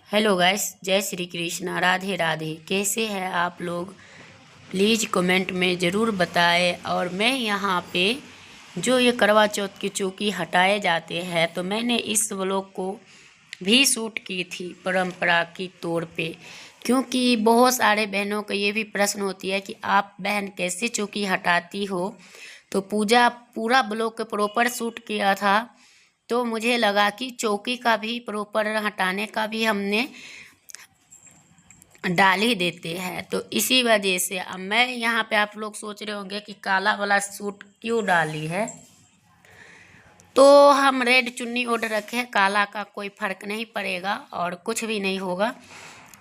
Hello guys, जय श्री कृष्णा, राधे राधे। कैसे हैं आप लोग? प्लीज़ कमेंट में ज़रूर बताएं। और मैं यहाँ पे जो ये करवा चौथ की चौकी हटाए जाते हैं, तो मैंने इस व्लॉग को भी शूट की थी परंपरा की तौर पे, क्योंकि बहुत सारे बहनों का ये भी प्रश्न होती है कि आप बहन कैसे चौकी हटाती हो। तो पूरा ब्लॉग प्रॉपर शूट किया था, तो मुझे लगा कि चौकी का भी प्रॉपर हटाने का भी हमने डाल ही देते हैं। तो इसी वजह से अब मैं यहाँ पे, आप लोग सोच रहे होंगे कि काला वाला सूट क्यों डाली है, तो हम रेड चुन्नी ओढ़ रखे हैं। काला का कोई फर्क नहीं पड़ेगा और कुछ भी नहीं होगा।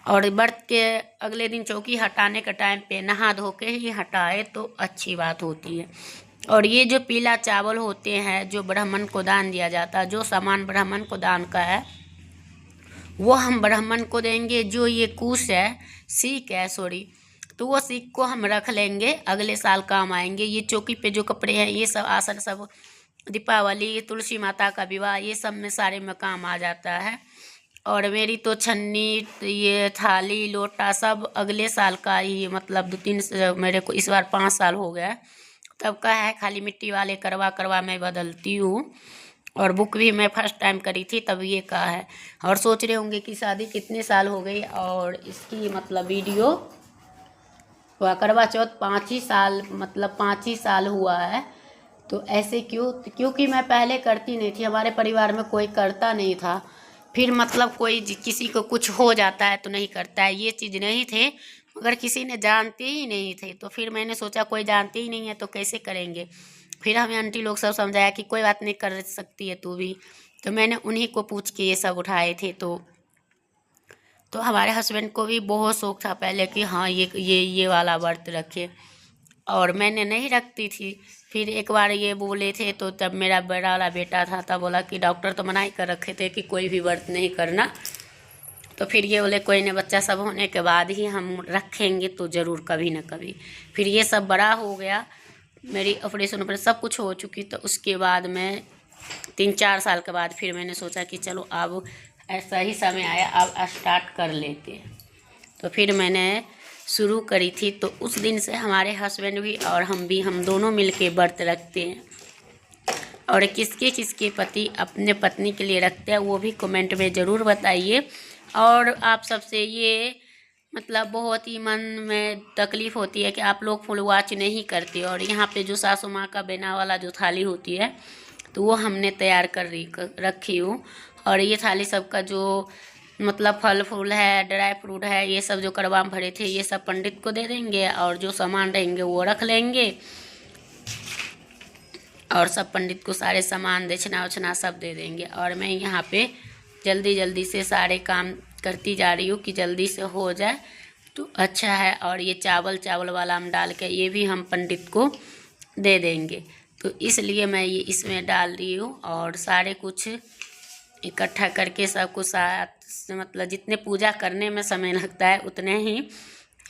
और व्रत के अगले दिन चौकी हटाने के टाइम पे नहा धो के ही हटाए तो अच्छी बात होती है। और ये जो पीला चावल होते हैं जो ब्राह्मण को दान दिया जाता है, जो सामान ब्राह्मण को दान का है वो हम ब्राह्मण को देंगे। जो ये कुश है, सीख है सॉरी, तो वो सीख को हम रख लेंगे, अगले साल काम आएंगे। ये चौकी पे जो कपड़े हैं, ये सब आसन, सब दीपावली, तुलसी माता का विवाह, ये सब में सारे में काम आ जाता है। और मेरी तो छन्नी, ये थाली लोटा सब अगले साल का ही, मतलब 2-3 मेरे को इस बार 5 साल हो गया तब का है। खाली मिट्टी वाले करवा करवा मैं बदलती हूँ। और बुक भी मैं फर्स्ट टाइम करी थी तब ये का है। और सोच रहे होंगे कि शादी कितने साल हो गई, और इसकी मतलब वीडियो हुआ करवा चौथ 5 ही साल, मतलब 5 ही साल हुआ है। तो ऐसे क्यों? क्योंकि मैं पहले करती नहीं थी, हमारे परिवार में कोई करता नहीं था। फिर मतलब कोई किसी को कुछ हो जाता है तो नहीं करता है, ये चीज़ नहीं थे। मगर किसी ने जानते ही नहीं थे, तो फिर मैंने सोचा कोई जानते ही नहीं है तो कैसे करेंगे। फिर हमें आंटी लोग सब समझाया कि कोई बात नहीं, कर सकती है तू भी। तो मैंने उन्हीं को पूछ के ये सब उठाए थे। तो हमारे हस्बैंड को भी बहुत शौक था पहले कि हाँ ये वाला व्रत रखे, और मैंने नहीं रखती थी। फिर एक बार ये बोले थे, तो तब मेरा बड़ा वाला बेटा था, तब बोला कि डॉक्टर तो मना ही कर रखे थे कि कोई भी व्रत नहीं करना। तो फिर ये बोले कोई नहीं, बच्चा सब होने के बाद ही हम रखेंगे तो ज़रूर कभी ना कभी। फिर ये सब बड़ा हो गया, मेरी ऑपरेशन सब कुछ हो चुकी। तो उसके बाद मैं 3-4 साल के बाद फिर मैंने सोचा कि चलो अब ऐसा ही समय आया, अब स्टार्ट कर लेते हैं। तो फिर मैंने शुरू करी थी। तो उस दिन से हमारे हस्बैंड भी और हम दोनों मिलके व्रत रखते हैं। और किसके किसके पति अपने पत्नी के लिए रखते हैं वो भी कमेंट में ज़रूर बताइए। और आप सबसे ये मतलब बहुत ही मन में तकलीफ़ होती है कि आप लोग फुल वॉच नहीं करते। और यहाँ पे जो सासू माँ का बेना वाला जो थाली होती है, तो वो हमने तैयार कर रखी हूँ। और ये थाली सबका जो मतलब फल फूल है, ड्राई फ्रूट है, ये सब जो करवा में भरे थे, ये सब पंडित को दे देंगे। और जो सामान रहेंगे वो रख लेंगे। और सब पंडित को सारे सामान दक्षिणा उछना सब दे देंगे। और मैं यहाँ पे जल्दी जल्दी से सारे काम करती जा रही हूँ कि जल्दी से हो जाए तो अच्छा है। और ये चावल वाला हम डाल के ये भी हम पंडित को दे देंगे, तो इसलिए मैं ये इसमें डाल रही हूँ। और सारे कुछ इकट्ठा करके सब कुछ साथ, मतलब जितने पूजा करने में समय लगता है उतने ही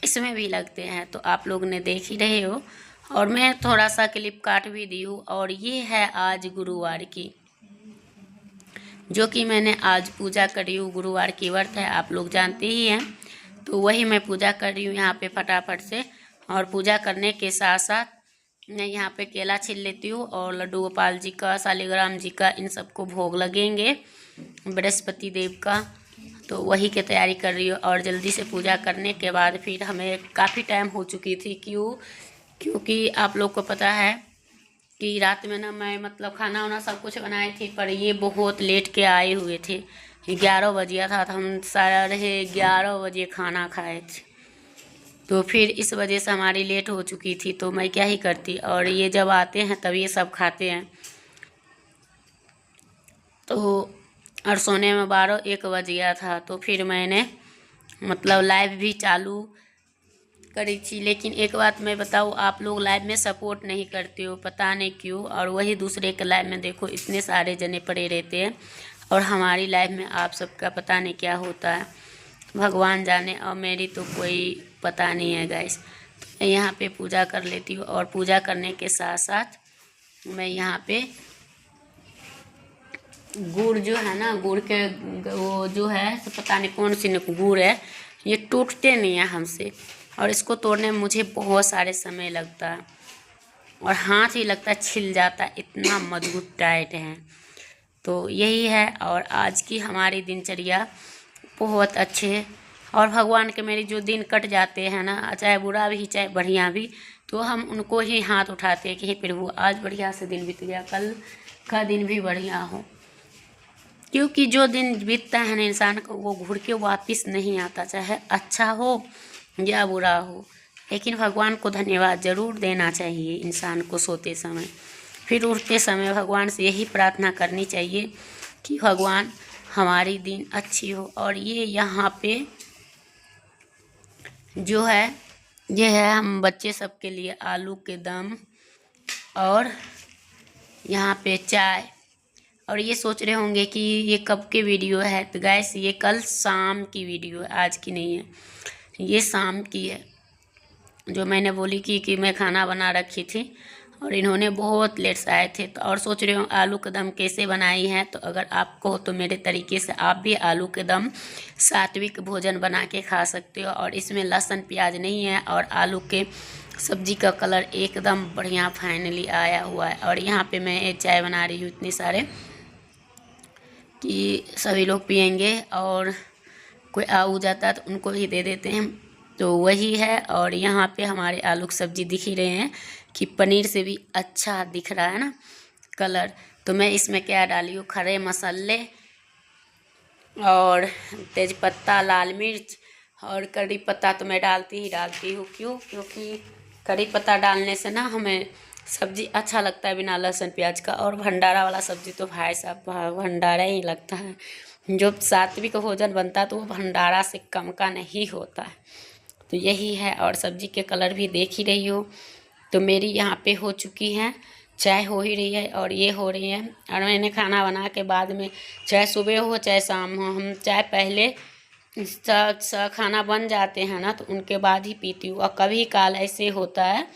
इसमें भी लगते हैं। तो आप लोग ने देख ही रहे हो। और मैं थोड़ा सा क्लिप काट भी दी हूँ। और ये है आज गुरुवार की, जो कि मैंने आज पूजा करी हूँ। गुरुवार की व्रत है, आप लोग जानते ही हैं। तो वही मैं पूजा कर रही हूँ यहाँ पे फटाफट से। और पूजा करने के साथ साथ मैं यहाँ पे केला छील लेती हूँ। और लड्डू गोपाल जी का, शालिग्राम जी का, इन सबको भोग लगेंगे, बृहस्पति देव का। तो वही की तैयारी कर रही हूँ। और जल्दी से पूजा करने के बाद फिर हमें काफ़ी टाइम हो चुकी थी। क्योंकि आप लोग को पता है कि रात में ना मैं मतलब खाना वाना सब कुछ बनाई थी, पर ये बहुत लेट के आए हुए थे। 11 बजे था, तो हम 11:30 बजे खाना खाए थे। तो फिर इस वजह से हमारी लेट हो चुकी थी, तो मैं क्या ही करती। और ये जब आते हैं तब ये सब खाते हैं। तो और सोने में 12-1 बज गया था। तो फिर मैंने मतलब लाइव भी चालू करी थी। लेकिन एक बात मैं बताऊँ, आप लोग लाइव में सपोर्ट नहीं करते हो, पता नहीं क्यों। और वही दूसरे के लाइव में देखो इतने सारे जने पड़े रहते हैं, और हमारी लाइव में आप सबका पता नहीं क्या होता है, भगवान जाने। और मेरी तो कोई पता नहीं है गाइस। तो मैं यहाँ पे पूजा कर लेती हूँ। और पूजा करने के साथ साथ मैं यहाँ पे गुड़ जो है ना, गुड़ के वो जो है तो पता नहीं कौन सी गुड़ है, ये टूटते नहीं है हमसे, और इसको तोड़ने में मुझे बहुत सारे समय लगता है और हाथ ही लगता है छिल जाता है, इतना मजबूत टाइट है। तो यही है, और आज की हमारी दिनचर्या बहुत अच्छे है। और भगवान के मेरे जो दिन कट जाते हैं ना, चाहे बुरा भी चाहे बढ़िया भी, तो हम उनको ही हाथ उठाते हैं कि हे प्रभु आज बढ़िया से दिन बीत गया, कल का दिन भी बढ़िया हो। क्योंकि जो दिन बीतता है ना इंसान को, वो घुर के वापस नहीं आता, चाहे अच्छा हो या बुरा हो। लेकिन भगवान को धन्यवाद ज़रूर देना चाहिए इंसान को सोते समय। फिर उठते समय भगवान से यही प्रार्थना करनी चाहिए कि भगवान हमारी दिन अच्छी हो। और ये यहाँ पे जो है, ये है हम बच्चे सबके लिए आलू के दम, और यहाँ पे चाय। और ये सोच रहे होंगे कि ये कब के वीडियो है, तो गैस ये कल शाम की वीडियो है, आज की नहीं है, ये शाम की है। जो मैंने बोली कि मैं खाना बना रखी थी और इन्होंने बहुत लेट से आए थे। तो और सोच रहे हो आलू के दम कैसे बनाई है, तो अगर आपको हो तो मेरे तरीके से आप भी आलू के दम सात्विक भोजन बना के खा सकते हो। और इसमें लहसुन प्याज नहीं है, और आलू के सब्जी का कलर एकदम बढ़िया फाइनली आया हुआ है। और यहाँ पे मैं चाय बना रही हूँ इतने सारे कि सभी लोग पियेंगे, और कोई आ जाता है तो उनको भी दे देते हैं। तो वही है। और यहाँ पे हमारे आलू की सब्जी दिख ही रहे हैं कि पनीर से भी अच्छा दिख रहा है ना कलर। तो मैं इसमें क्या डाली हूँ, खड़े मसाले और तेज़पत्ता, लाल मिर्च और कड़ी पत्ता तो मैं डालती हूँ। क्योंकि कड़ी पत्ता डालने से ना हमें सब्ज़ी अच्छा लगता है बिना लहसुन प्याज का। और भंडारा वाला सब्ज़ी तो भाई साहब भंडारा ही लगता है। जो सात्विक भोजन बनता है तो वो भंडारा से कम का नहीं होता है। तो यही है। और सब्ज़ी के कलर भी देख ही रही हो। तो मेरी यहाँ पे हो चुकी है, चाय हो ही रही है और ये हो रही है। और मैंने खाना बना के बाद में, चाहे सुबह हो चाहे शाम हो, हम चाय पहले खाना बन जाते हैं ना तो उनके बाद ही पीती हूँ। और कभी काल ऐसे होता है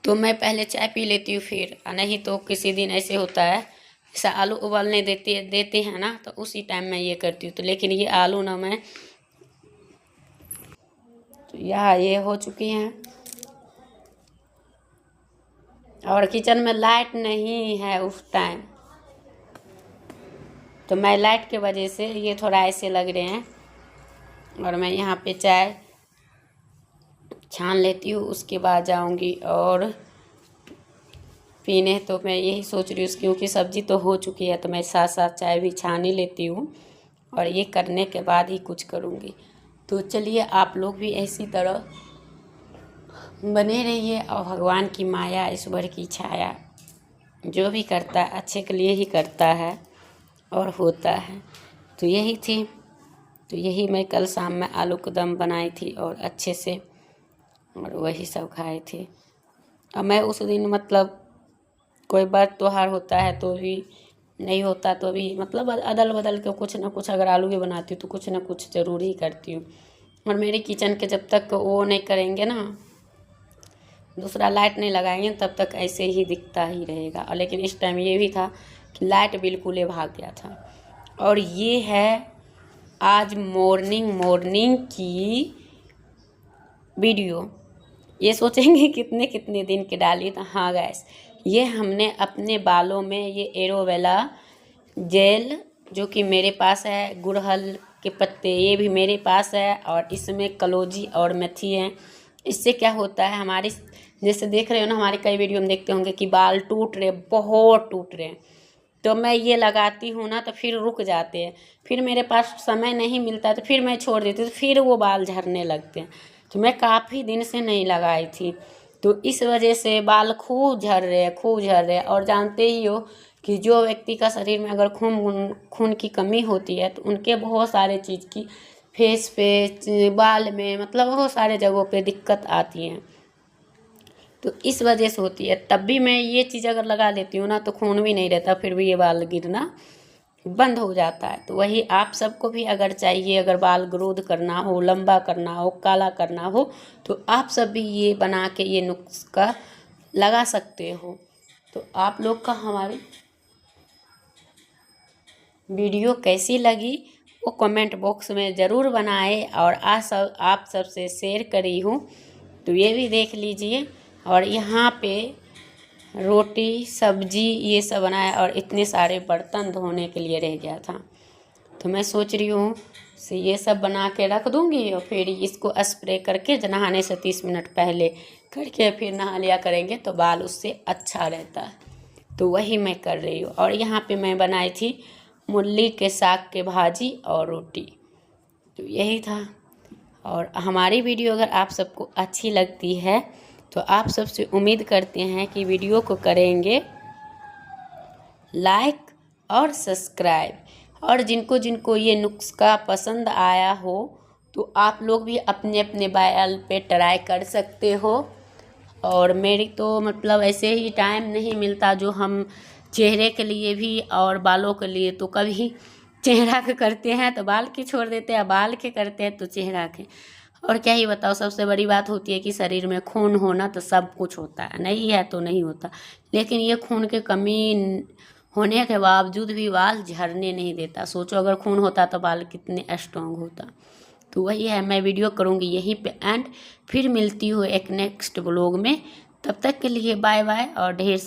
तो मैं पहले चाय पी लेती हूँ फिर, नहीं तो किसी दिन ऐसे होता है ऐसा आलू उबालने देते हैं ना तो उसी टाइम मैं ये करती हूँ। तो लेकिन ये आलू ना मैं, तो यहाँ ये हो चुकी हैं। और किचन में लाइट नहीं है उस टाइम, तो मैं लाइट के वजह से ये थोड़ा ऐसे लग रहे हैं। और मैं यहाँ पे चाय छान लेती हूँ, उसके बाद जाऊँगी और पीने। तो मैं यही सोच रही हूँ क्योंकि सब्जी तो हो चुकी है तो मैं साथ साथ चाय भी छान ही लेती हूँ, और ये करने के बाद ही कुछ करूँगी। तो चलिए आप लोग भी इसी तरह बने रहिए। और भगवान की माया, ईश्वर की छाया, जो भी करता है अच्छे के लिए ही करता है और होता है। तो यही थी। तो यही मैं कल शाम में आलू का दम बनाई थी और अच्छे से, और वही सब खाए थे। और मैं उस दिन मतलब कोई बार त्योहार होता है तो भी, नहीं होता तो भी, मतलब अदल बदल के कुछ ना कुछ, अगर आलू भी बनाती हूँ तो कुछ ना कुछ ज़रूर ही करती हूँ। और मेरी किचन के जब तक वो नहीं करेंगे ना, दूसरा लाइट नहीं लगाएंगे तब तक ऐसे ही दिखता ही रहेगा। और लेकिन इस टाइम ये भी था कि लाइट बिल्कुल ही भाग गया था। और ये है आज मॉर्निंग की वीडियो। ये सोचेंगे कितने कितने दिन की डाली, तो हाँ गैस, ये हमने अपने बालों में ये एलोवेरा जेल जो कि मेरे पास है, गुड़हल के पत्ते ये भी मेरे पास है, और इसमें कलौंजी और मेथी है। इससे क्या होता है, हमारे जैसे देख रहे हो ना, हमारे कई वीडियो में देखते होंगे कि बाल टूट रहे, बहुत टूट रहे हैं। तो मैं ये लगाती हूँ ना तो फिर रुक जाते हैं, फिर मेरे पास समय नहीं मिलता तो फिर मैं छोड़ देती हूँ, तो फिर वो बाल झड़ने लगते हैं। तो मैं काफ़ी दिन से नहीं लगाई थी, तो इस वजह से बाल खूब झड़ रहे हैं। और जानते ही हो कि जो व्यक्ति का शरीर में अगर खून की कमी होती है तो उनके बहुत सारे चीज़ की फेस पे, बाल में, मतलब बहुत सारे जगहों पे दिक्कत आती है। तो इस वजह से होती है। तब भी मैं ये चीज़ अगर लगा लेती हूँ ना तो खून भी नहीं रहता, फिर भी ये बाल गिरना बंद हो जाता है। तो वही आप सबको भी अगर चाहिए, अगर बाल ग्रोथ करना हो, लंबा करना हो, काला करना हो, तो आप सब भी ये बना के ये नुस्खा लगा सकते हो। तो आप लोग का हमारी वीडियो कैसी लगी वो कमेंट बॉक्स में ज़रूर बनाए, और आप सबसे शेयर करी हूँ तो ये भी देख लीजिए। और यहाँ पे रोटी सब्जी ये सब बनाया, और इतने सारे बर्तन धोने के लिए रह गया था, तो मैं सोच रही हूँ से ये सब बना के रख दूँगी, और फिर इसको स्प्रे करके नहाने से 30 मिनट पहले करके फिर नहा लिया करेंगे तो बाल उससे अच्छा रहता है। तो वही मैं कर रही हूँ। और यहाँ पे मैं बनाई थी मूली के साग के भाजी और रोटी, तो यही था। और हमारी वीडियो अगर आप सबको अच्छी लगती है तो आप सबसे उम्मीद करते हैं कि वीडियो को करेंगे लाइक और सब्सक्राइब। और जिनको जिनको ये नुस्खा पसंद आया हो तो आप लोग भी अपने अपने बाल पे ट्राई कर सकते हो। और मेरी तो मतलब ऐसे ही टाइम नहीं मिलता जो हम चेहरे के लिए भी और बालों के लिए, तो कभी चेहरा के करते हैं तो बाल के छोड़ देते हैं, बाल के करते हैं तो चेहरा के। और क्या ही बताओ, सबसे बड़ी बात होती है कि शरीर में खून होना तो सब कुछ होता है, नहीं है तो नहीं होता। लेकिन ये खून की कमी होने के बावजूद भी बाल झड़ने नहीं देता। सोचो अगर खून होता तो बाल कितने स्ट्रांग होता। तो वही है, मैं वीडियो करूँगी यहीं पे एंड, फिर मिलती हूँ एक नेक्स्ट ब्लॉग में। तब तक के लिए बाय बाय और ढेर